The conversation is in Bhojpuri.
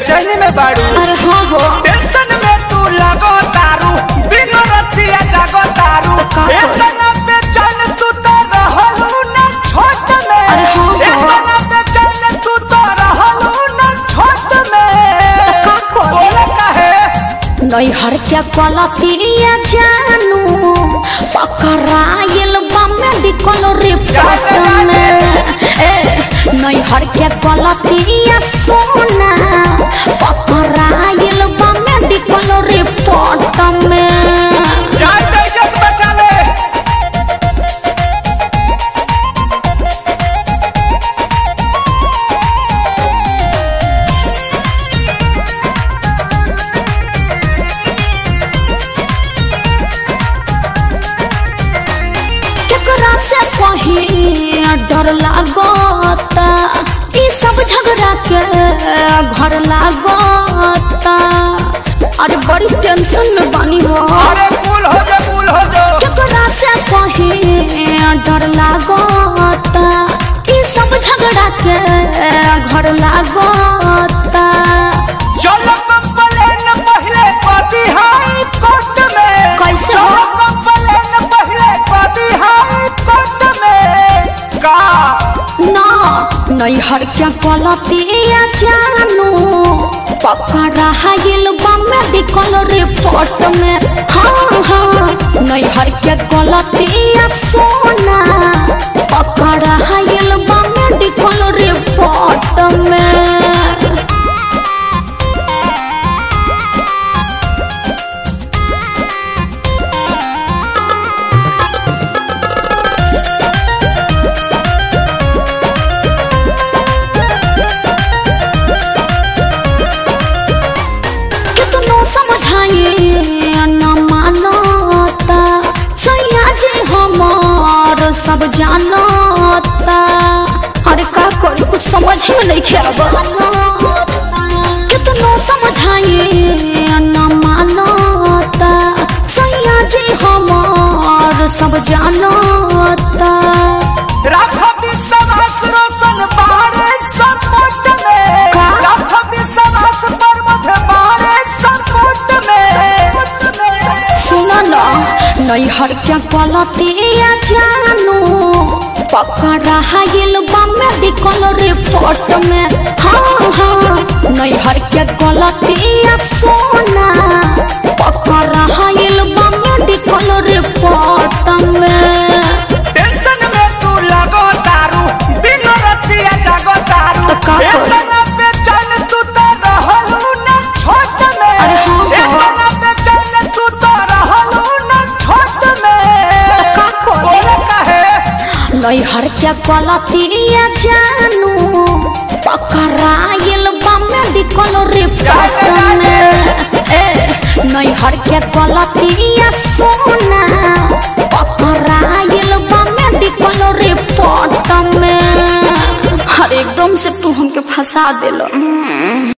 बेचैनी में बाड़ू। अरे हाँ हो टेंशन में तू लगो तारू, बिनो रतिया जागो तारू। इतना बेचैन तू तो रहलू ना छोट में। अरे हाँ हो इतना बेचैन तू तो रहलू ना छोट में। बोले काहे नहीं हर क्या क्वालिटिया जानू पकड़ायल मेडिकल रिपोर्ट में। नहीं हर क्या क्वालिटिया सोना पकड़ायल मेडिकल रिपोर्ट में। जान दे इज्जत बचा ले। केकरा से कहीं डर लागता, ई सब झगड़ा के घर लागता। अरे बड़ी टेंशन में बानी हो। अरे कूल हो जा, कूल हो जा। केकरा से कहीं डर लागता, ई सब झगड़ा के घर लागता। चलो कंप्लेन पहले पाती हाई कोर्ट में। कैसे चलो हो? कंप्लेन पहले पाती हाई कोर्ट में। का ना नहीं हर क्या क्वालिटिया जानू पकड़ा हायल मेडिकल रिपोर्ट में। हाँ हाँ नहीं हर क्या क्वालिटिया सोना पकड़ा हायल मेडिकल रिपोर्ट में। कितनो समझाइए न मानता, सैया जी हमार सब जानता। अरे का करी कुछ समझ में नहीं खेबा। कितनो समझाइए न मानता, सैया जी हमार सब जानता। राखो विश्वास रोशन बारे सपोर्ट में। का? राखो विश्वास पर मध्य बारे सपोर्ट में। सुना ना नहीं हर क्या क्वालिटिया जानू पकड़ा हायल मेडिकल रिपोर्ट में। हाँ हाँ नहीं हर क्या क्वालिटिया सोना पकड़ा हायल मेडिकल रिपोर्ट में। टेंशन में तू लगो तारू, बिनो रतिया जागो तारू। तो का करी? इतना बेचैन तू तो रहलू ना छोट में। अरे हाँ हो। इतना बेचैन तू तो रहलू ना छोट में। का करी? बोले काहे नहीं हर क्या क्वालिटिया जानू पकड़ायल मेडिकल रिपोर्ट में। नहीं हर क्या क्वालिटिया सोना पकड़ायल मेडिकल रिपोर्ट में। हर एकदम से तू हमके फंसा देलो।